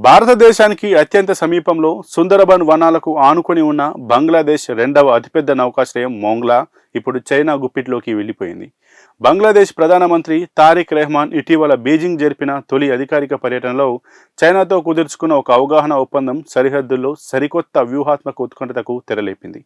భారతదేశానికి అత్యంత సమీపంలో సుందరబన్ వనాలకు ఆనుకొని ఉన్న బంగ్లాదేశ్ రెండవ అతిపెద్ద నౌకాశ్రయం మోంగ్లా ఇప్పుడు చైనా గుప్పిట్లోకి వెళ్లిపోయింది. బంగ్లాదేశ్ ప్రధానమంత్రి తారిక్ రెహమాన్ ఇటీవల బీజింగ్ జరిపిన తొలి అధికారిక పర్యటనలో చైనాతో కుదుర్చుకున్న ఒక అవగాహన ఒప్పందం సరిహద్దుల్లో సరికొత్త వ్యూహాత్మక ఉత్కంఠతకు తెరలేపింది.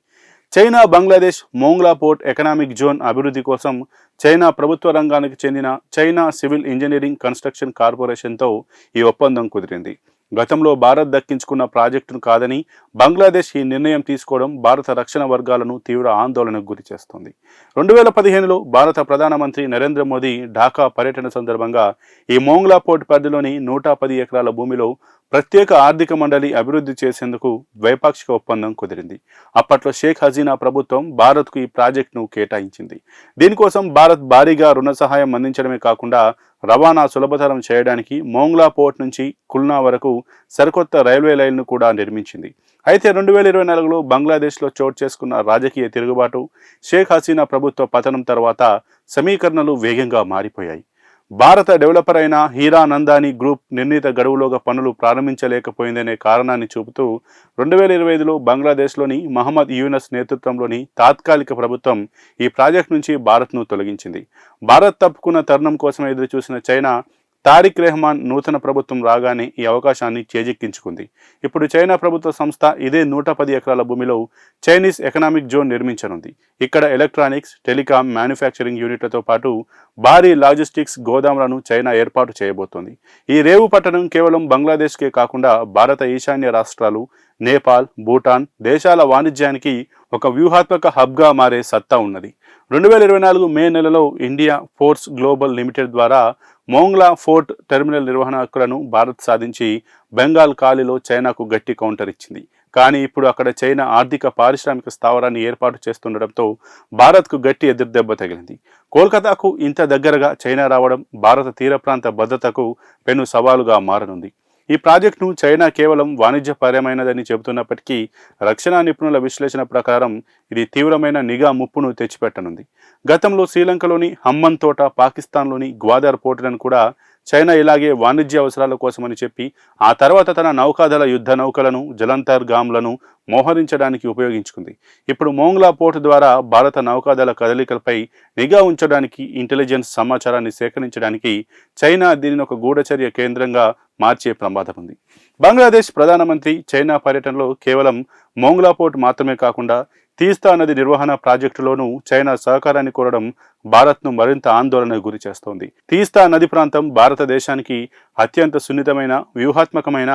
China Bangladesh Mongla port economic zone అభివృద్ధి కోసం చైనా ప్రభుత్వ రంగానికి చెందిన చైనా సివిల్ ఇంజనీరింగ్ కన్స్ట్రక్షన్ కార్పొరేషన్తో ఈ ఒప్పందం కుదిరింది. గతంలో భారత్ దక్కించుకున్న ప్రాజెక్టును కాదని బంగ్లాదేశ్ ఈ నిర్ణయం తీసుకోవడం భారత రక్షణ వర్గాలను తీవ్ర ఆందోళనకు గురి చేస్తోంది. 2015లో భారత ప్రధానమంత్రి నరేంద్ర మోదీ ఢాకా పర్యటన సందర్భంగా ఈ మోంగ్లా పోర్ట్ పరిధిలోని 110 ఎకరాల భూమిలో ప్రత్యేక ఆర్థిక మండలి అభివృద్ధి చేసేందుకు ద్వైపాక్షిక ఒప్పందం కుదిరింది. అప్పట్లో షేక్ హసీనా ప్రభుత్వం భారత్కు ఈ ప్రాజెక్టును కేటాయించింది. దీనికోసం భారత్ భారీగా రుణ సహాయం అందించడమే కాకుండా రవాణా సులభతరం చేయడానికి మోంగ్లా పోర్ట్ నుంచి కుల్నా వరకు సరికొత్త రైల్వే లైన్ను కూడా నిర్మించింది. అయితే 2024లో బంగ్లాదేశ్లో చోటు చేసుకున్న రాజకీయ తిరుగుబాటు, షేక్ హసీనా ప్రభుత్వ పతనం తర్వాత సమీకరణలు వేగంగా మారిపోయాయి. భారత డెవలపర్ అయిన హీరా నందాని గ్రూప్ నిర్ణీత గడువులోగా పనులు ప్రారంభించలేకపోయిందనే కారణాన్ని చూపుతూ 2025లో బంగ్లాదేశ్లోని మహమ్మద్ యూనస్ నేతృత్వంలోని తాత్కాలిక ప్రభుత్వం ఈ ప్రాజెక్టు నుంచి భారత్ను తొలగించింది. భారత్ తప్పుకున్న తరుణం కోసం ఎదురుచూసిన చైనా తారిక్ రెహమాన్ నూతన ప్రభుత్వం రాగానే ఈ అవకాశాన్ని చేజిక్కించుకుంది. ఇప్పుడు చైనా ప్రభుత్వ సంస్థ ఇదే 110 ఎకరాల భూమిలో చైనీస్ ఎకనామిక్ జోన్ నిర్మించనుంది. ఇక్కడ ఎలక్ట్రానిక్స్, టెలికాం, మ్యానుఫ్యాక్చరింగ్ యూనిట్లతో పాటు భారీ లాజిస్టిక్స్ గోదాములను చైనా ఏర్పాటు చేయబోతోంది. ఈ రేవు పట్టణం కేవలం బంగ్లాదేశ్కే కాకుండా భారత ఈశాన్య రాష్ట్రాలు, నేపాల్, భూటాన్ దేశాల వాణిజ్యానికి ఒక వ్యూహాత్మక హబ్గా మారే సత్తా ఉన్నది. 2024 మే నెలలో ఇండియా ఫోర్స్ గ్లోబల్ లిమిటెడ్ ద్వారా మోంగ్లా ఫోర్ట్ టెర్మినల్ నిర్వహణ హక్కులను భారత్ సాధించి బెంగాల్ ఖాళీలో చైనాకు గట్టి కౌంటర్ ఇచ్చింది. కానీ ఇప్పుడు అక్కడ చైనా ఆర్థిక పారిశ్రామిక స్థావరాన్ని ఏర్పాటు చేస్తుండటంతో భారత్కు గట్టి ఎదురుదెబ్బ తగిలింది. కోల్కతాకు ఇంత దగ్గరగా చైనా రావడం భారత తీర ప్రాంత భద్రతకు పెను సవాలుగా మారనుంది. ఈ ప్రాజెక్టును చైనా కేవలం వాణిజ్యపరమైనదని చెబుతున్నప్పటికీ రక్షణ నిపుణుల విశ్లేషణ ప్రకారం ఇది తీవ్రమైన నిఘా ముప్పును తెచ్చిపెట్టనుంది. గతంలో శ్రీలంకలోని హమ్మన్ తోట, పాకిస్తాన్లోని గ్వాదర్ పోర్టులను కూడా చైనా ఇలాగే వాణిజ్య అవసరాల కోసమని చెప్పి ఆ తర్వాత తన నౌకాదళ యుద్ధ నౌకలను, జలంతర్గామ్లను మోహరించడానికి ఉపయోగించుకుంది. ఇప్పుడు మోంగ్లా పోర్టు ద్వారా భారత నౌకాదళ కదలికలపై నిఘా ఉంచడానికి, ఇంటెలిజెన్స్ సమాచారాన్ని సేకరించడానికి చైనా దీనిని ఒక గూఢచర్య కేంద్రంగా మార్చే ప్రమాదం ఉంది. బంగ్లాదేశ్ ప్రధానమంత్రి చైనా పర్యటనలో కేవలం మోంగ్లా పోర్ట్ మాత్రమే కాకుండా తీస్తా నది నిర్వహణ ప్రాజెక్టులోనూ చైనా సహకారాన్ని కోరడం భారత్ను మరింత ఆందోళనకు గురి చేస్తోంది. తీస్తా నది ప్రాంతం భారతదేశానికి అత్యంత సున్నితమైన, వ్యూహాత్మకమైన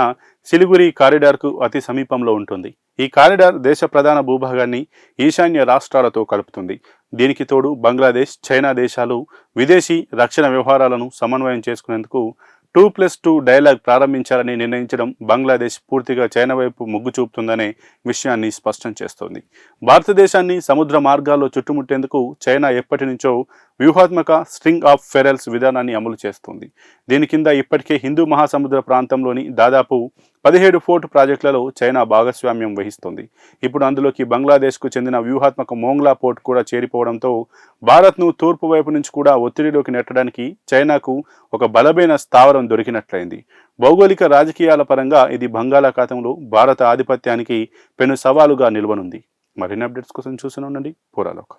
సిలిగురి కారిడార్కు అతి సమీపంలో ఉంటుంది. ఈ కారిడార్ దేశ ప్రధాన భూభాగాన్ని ఈశాన్య రాష్ట్రాలతో కలుపుతుంది. దీనికి తోడు బంగ్లాదేశ్, చైనా దేశాలు విదేశీ రక్షణ వ్యవహారాలను సమన్వయం చేసుకునేందుకు 2+2 డైలాగ్ ప్రారంభించాలని నిర్ణయించడం బంగ్లాదేశ్ పూర్తిగా చైనా వైపు మొగ్గు చూపుతుందనే విషయాన్ని స్పష్టం చేస్తోంది. భారతదేశాన్ని సముద్ర మార్గాల్లో చుట్టుముట్టేందుకు చైనా ఎప్పటి నుంచో వ్యూహాత్మక స్ట్రింగ్ ఆఫ్ ఫెరల్స్ విధానాన్ని అమలు చేస్తోంది. దీని కింద ఇప్పటికే హిందూ మహాసముద్ర ప్రాంతంలోని దాదాపు 17 పోర్టు ప్రాజెక్టులలో చైనా భాగస్వామ్యం వహిస్తోంది. ఇప్పుడు అందులోకి బంగ్లాదేశ్కు చెందిన వ్యూహాత్మక మోంగ్లా పోర్ట్ కూడా చేరిపోవడంతో భారత్ను తూర్పు వైపు నుంచి కూడా ఒత్తిడిలోకి నెట్టడానికి చైనాకు ఒక బలమైన స్థావరం దొరికినట్లయింది. భౌగోళిక రాజకీయాల పరంగా ఇది బంగాళాఖాతంలో భారత ఆధిపత్యానికి పెను సవాలుగా నిలవనుంది. మరిన్ని అప్డేట్స్ కోసం చూస్తూనే ఉండండి పురాలోకం.